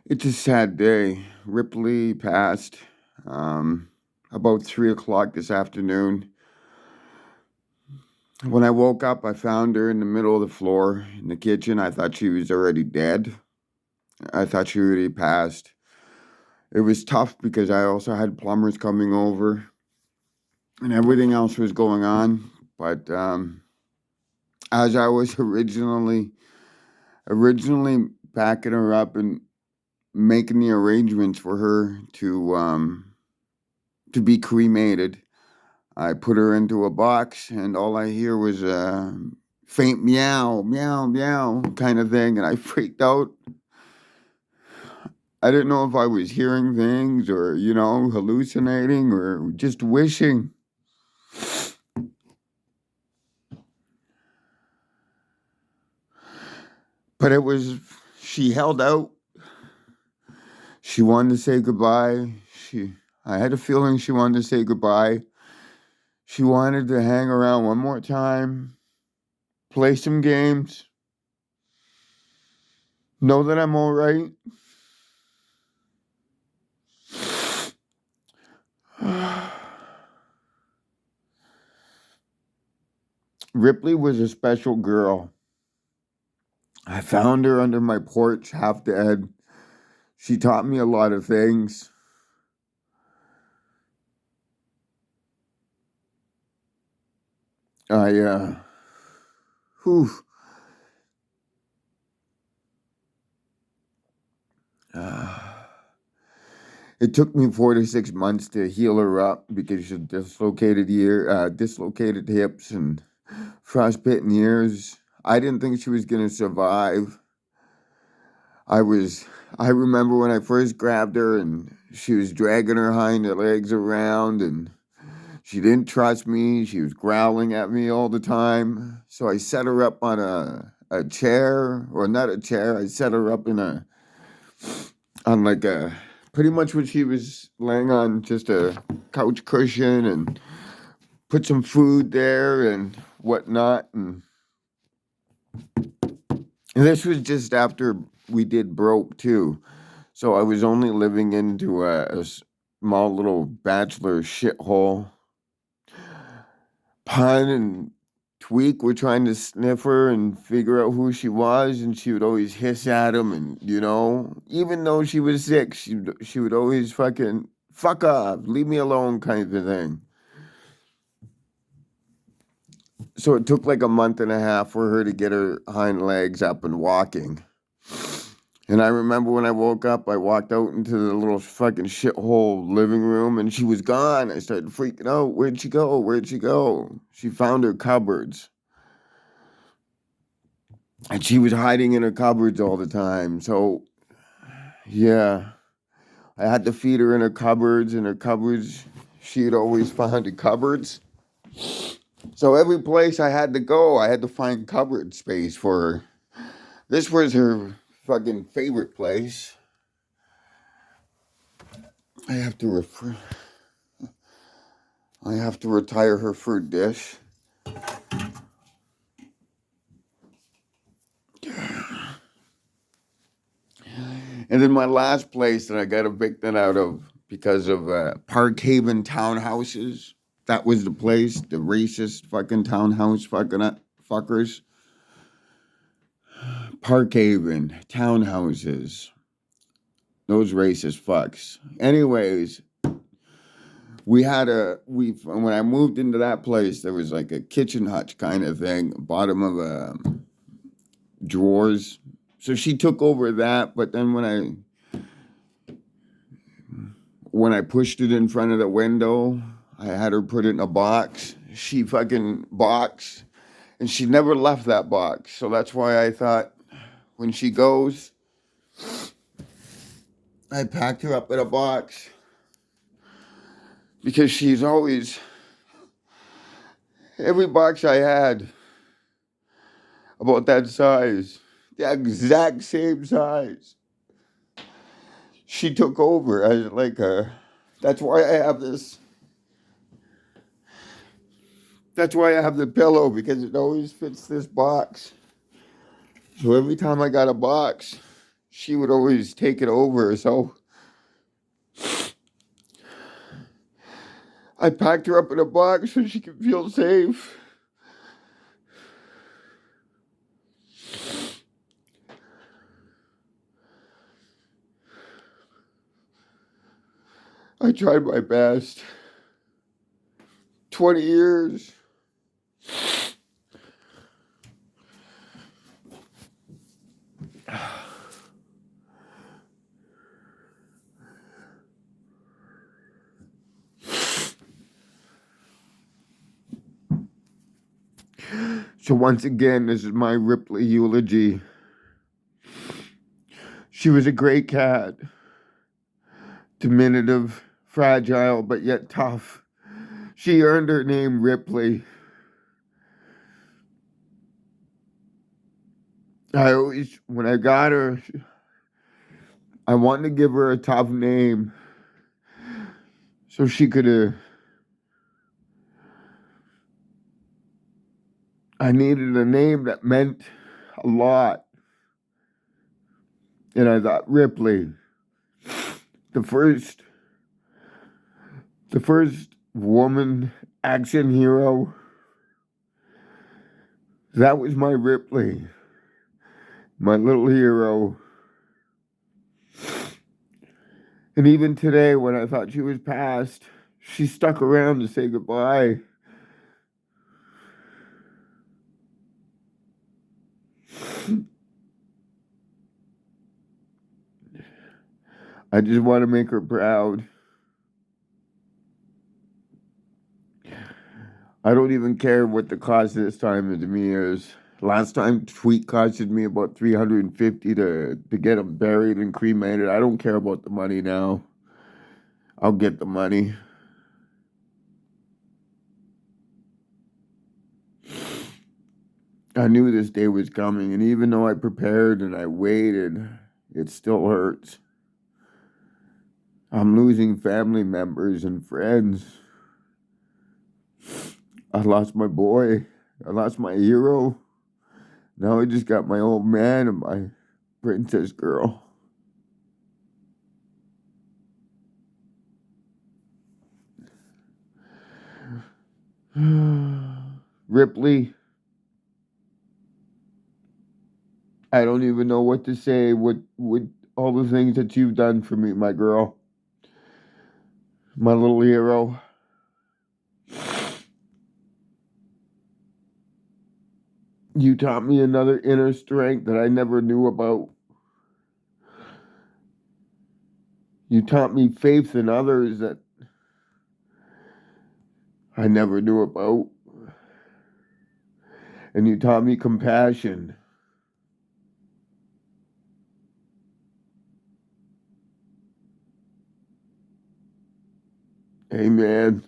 It's a sad day. Ripley passed about 3 o'clock this afternoon. When I woke up, I found her in the middle of the floor in the kitchen. I thought she was already dead. I thought she already passed. It was tough because I also had plumbers coming over and everything else was going on. But as I was originally packing her up and making the arrangements for her to be cremated, I put her into a box, and all I hear was a faint meow, meow, meow kind of thing, and I freaked out. I didn't know if I was hearing things or, hallucinating or just wishing. But she held out. She wanted to say goodbye. I had a feeling she wanted to say goodbye. She wanted to hang around one more time, play some games, know that I'm all right. Ripley was a special girl. I found her under my porch, half dead. She taught me a lot of things. I, whew, uh, it took me 4 to 6 months to heal her up because she had dislocated hips and frostbitten ears. I didn't think she was gonna survive. I was, I remember when I first grabbed her and she was dragging her hind legs around and she didn't trust me. She was growling at me all the time. So I set her up on a chair, or not a chair. I set her up on like pretty much what she was laying on, just a couch cushion, and put some food there and whatnot. And this was just after we did broke too. So I was only living into a small little bachelor shithole. Pun and Tweak were trying to sniff her and figure out who she was, and she would always hiss at him, and even though she was sick, she would always fucking fuck off, leave me alone, kind of thing. So it took like a month and a half for her to get her hind legs up and walking. And I remember when I woke up, I walked out into the little fucking shithole living room and she was gone. I started freaking out. Where'd she go? Where'd she go? She found her cupboards. And she was hiding in her cupboards all the time. So, yeah, I had to feed her in her cupboards. In her cupboards, she'd always find the cupboards. So every place I had to go, I had to find cupboard space for her. This was her fucking favorite place. I have to refer. I have to retire her fruit dish. And then my last place that I got evicted out of because of Park Haven townhouses. That was the place, the racist fucking townhouse fuckers. Park Haven townhouses. Those racist fucks. Anyways, when I moved into that place, there was like a kitchen hutch kind of thing, bottom of drawers. So she took over that, but then when I pushed it in front of the window, I had her put it in a box. She fucking boxed, and she never left that box. So that's why I thought when she goes, I packed her up in a box because she's always, every box I had about that size, the exact same size. She took over as like a. That's why I have this. That's why I have the pillow, because it always fits this box. So every time I got a box, she would always take it over, so I packed her up in a box so she could feel safe. I tried my best. 20 years. So once again, this is my Ripley eulogy. She was a great cat. Diminutive, fragile, but yet tough. She earned her name Ripley. When I got her, I wanted to give her a tough name so she could, I needed a name that meant a lot. And I thought, Ripley, the first woman action hero, that was my Ripley, my little hero. And even today, when I thought she was past, she stuck around to say goodbye. I just want to make her proud. I don't even care what the cost this time to me is. Last time, Tweet costed me about $350 to get him buried and cremated. I don't care about the money now. I'll get the money. I knew this day was coming, and even though I prepared and I waited, it still hurts. I'm losing family members and friends. I lost my boy. I lost my hero. Now I just got my old man and my princess girl. Ripley, I don't even know what to say with all the things that you've done for me, my girl. My little hero. You taught me another inner strength that I never knew about. You taught me faith in others that I never knew about. And you taught me compassion. Amen.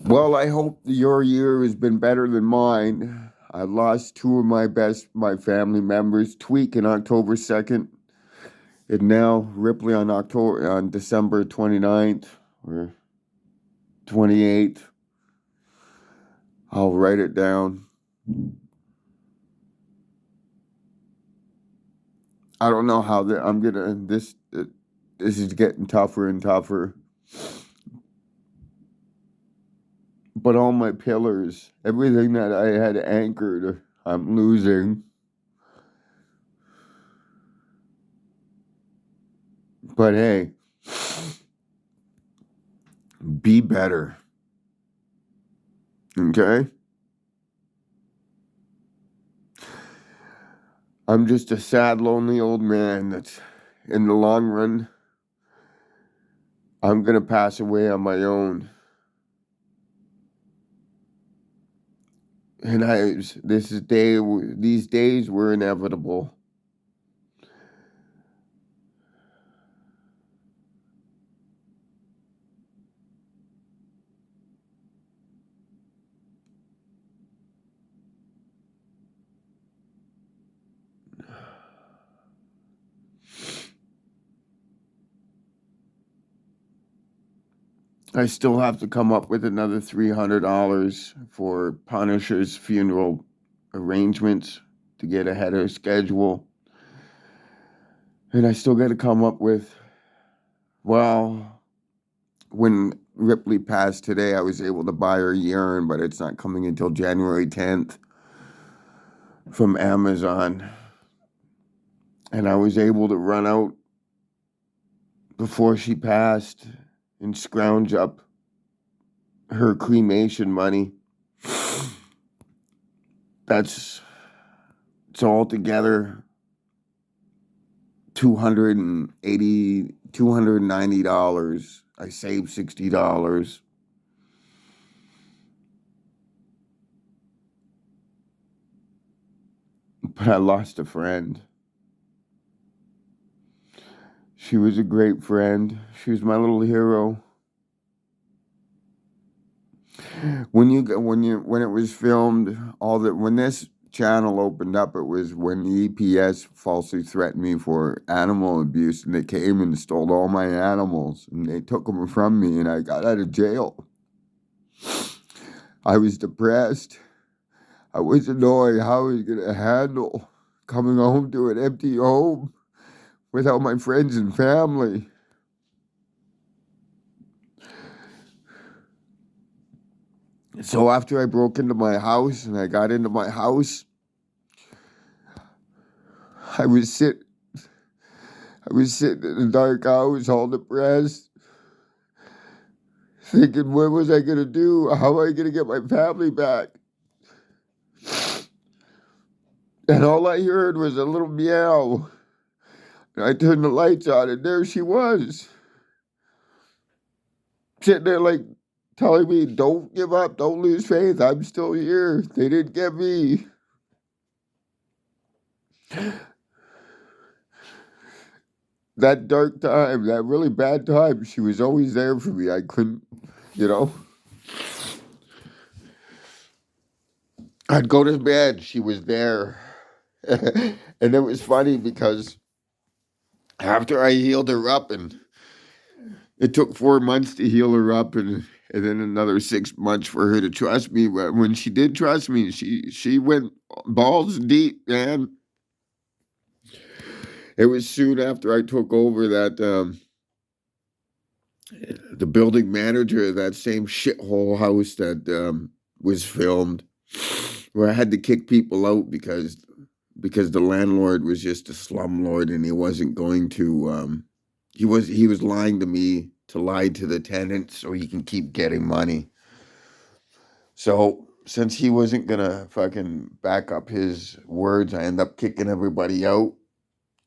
Well, I hope your year has been better than mine. I lost two of my family members, Tweak on October 2nd, and now Ripley on December 29th or 28th. I'll write it down. I don't know how this is getting tougher and tougher. But all my pillars, everything that I had anchored, I'm losing. But hey, be better. Okay? I'm just a sad, lonely old man that's, in the long run, I'm going to pass away on my own. And these days were inevitable. I still have to come up with another $300 for Punisher's funeral arrangements to get ahead of schedule. And I still got to come up with, well, when Ripley passed today, I was able to buy her urn, but it's not coming until January 10th from Amazon. And I was able to run out before she passed and scrounge up her cremation money. It's all together $290. I saved $60. But I lost a friend. She was a great friend. She was my little hero. When it was filmed, when this channel opened up, it was when the EPS falsely threatened me for animal abuse, and they came and stole all my animals, and they took them from me, and I got out of jail. I was depressed. I wasn't knowing how I was going to handle coming home to an empty home without my friends and family. So after I broke into my house and I got into my house, I was sitting in a dark house, all depressed, thinking, what was I going to do? How am I going to get my family back? And all I heard was a little meow. And I turned the lights on, and there she was, sitting there like telling me, don't give up, don't lose faith, I'm still here. They didn't get me. That dark time, that really bad time, she was always there for me. I couldn't, I'd go to bed, she was there. And it was funny because after I healed her up, and it took 4 months to heal her up, and then another 6 months for her to trust me. But when she did trust me, she went balls deep, man. It was soon after I took over that the building manager of that same shithole house that was filmed, where I had to kick people out because the landlord was just a slumlord, and he wasn't going to he was lying to me to lie to the tenants so he can keep getting money. So since he wasn't gonna fucking back up his words, I ended up kicking everybody out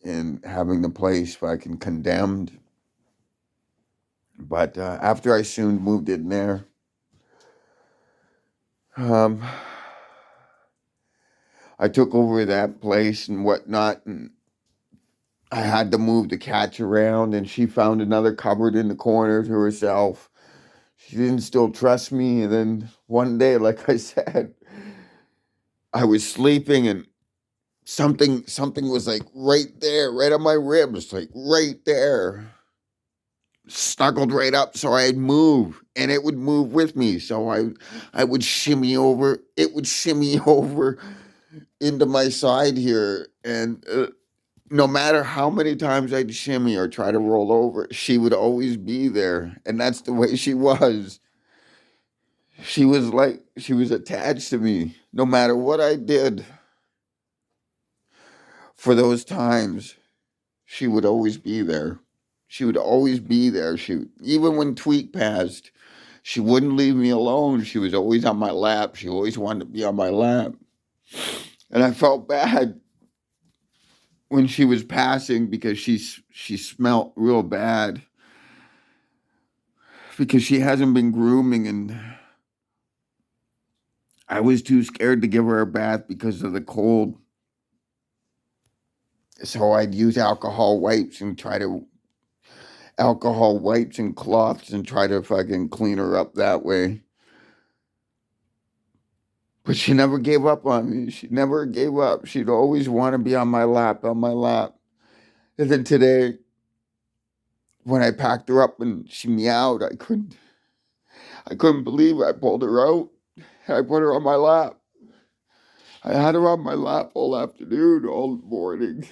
and having the place fucking condemned. But after I soon moved in there, I took over that place and whatnot, and I had to move the cats around, and she found another cupboard in the corner to herself. She didn't still trust me, and then one day, like I said, I was sleeping, and something was like right there, right on my ribs, like right there, snuggled right up, so I'd move, and it would move with me. So I would shimmy over, it would shimmy over into my side here, and no matter how many times I'd shimmy or try to roll over, she would always be there, and that's the way she was. She was attached to me, no matter what I did. For those times, she would always be there. She would always be there. Even when Tweak passed, she wouldn't leave me alone. She was always on my lap. She always wanted to be on my lap. And I felt bad when she was passing because she smelt real bad because she hasn't been grooming, and I was too scared to give her a bath because of the cold. So I'd use alcohol wipes and cloths and try to fucking clean her up that way. But she never gave up on me. She never gave up. She'd always want to be on my lap, on my lap. And then today, when I packed her up and she meowed, I couldn't. I couldn't believe I pulled her out. I put her on my lap. I had her on my lap all afternoon, all morning.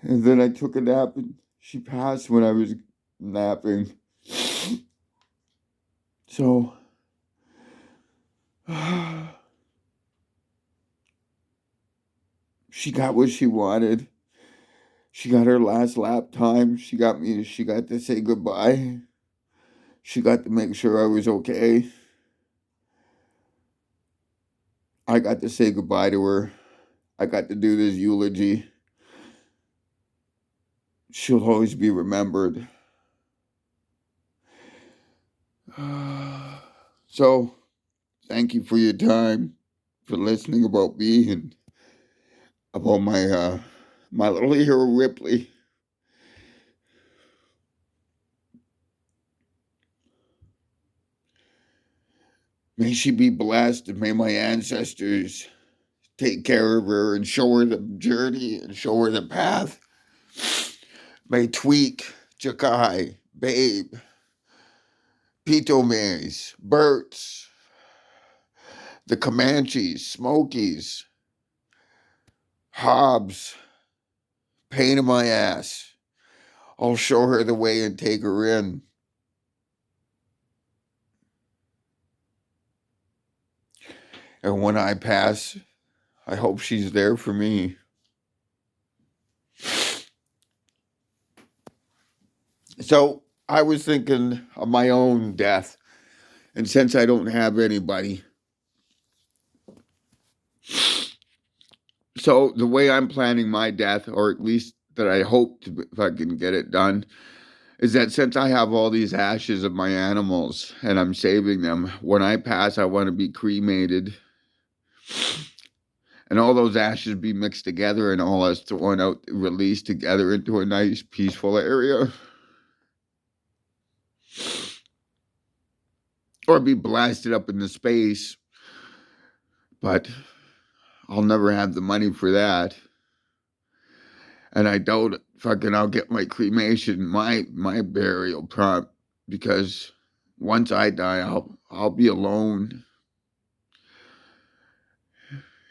And then I took a nap and she passed when I was napping. So, she got what she wanted. She got her last lap time. She got to say goodbye. She got to make sure I was okay. I got to say goodbye to her. I got to do this eulogy. She'll always be remembered. So, thank you for your time, for listening about me and about my little hero Ripley. May she be blessed, and may my ancestors take care of her and show her the journey and show her the path. May Tweak, Jakai, Babe, Pito Mays, Berts, the Comanches, Smokies, Hobbs, pain in my ass. I'll show her the way and take her in. And when I pass, I hope she's there for me. So I was thinking of my own death. And since I don't have anybody, so the way I'm planning my death, or at least that I hope to, if I can get it done, is that since I have all these ashes of my animals and I'm saving them, when I pass, I want to be cremated. And all those ashes be mixed together and all us thrown out, released together into a nice, peaceful area. Or be blasted up into space. But I'll never have the money for that. And I doubt fucking I'll get my cremation, my burial prompt, because once I die, I'll be alone.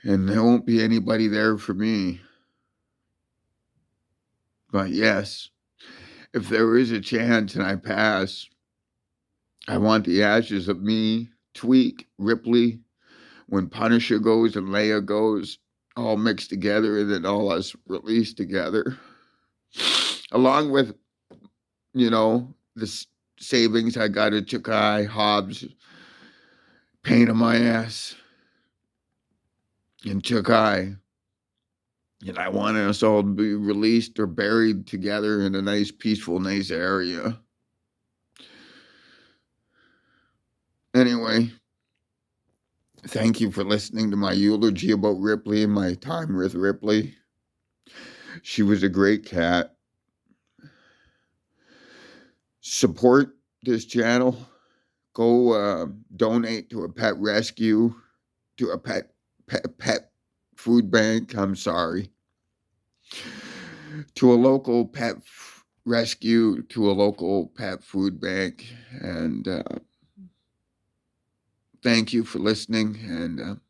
And there won't be anybody there for me. But yes, if there is a chance and I pass, I want the ashes of me, Tweak, Ripley, when Punisher goes and Leia goes, all mixed together and then all us released together. Along with, the savings I got at Chakai, Hobbs, pain in my ass, and Chakai. And I want us all to be released or buried together in a nice, peaceful, nice area. Anyway, thank you for listening to my eulogy about Ripley and my time with Ripley. She was a great cat. Support this channel. Go donate to a pet rescue, to a pet food bank. I'm sorry. To a local pet rescue, to a local pet food bank. And thank you for listening. And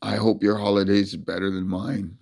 I hope your holidays is better than mine.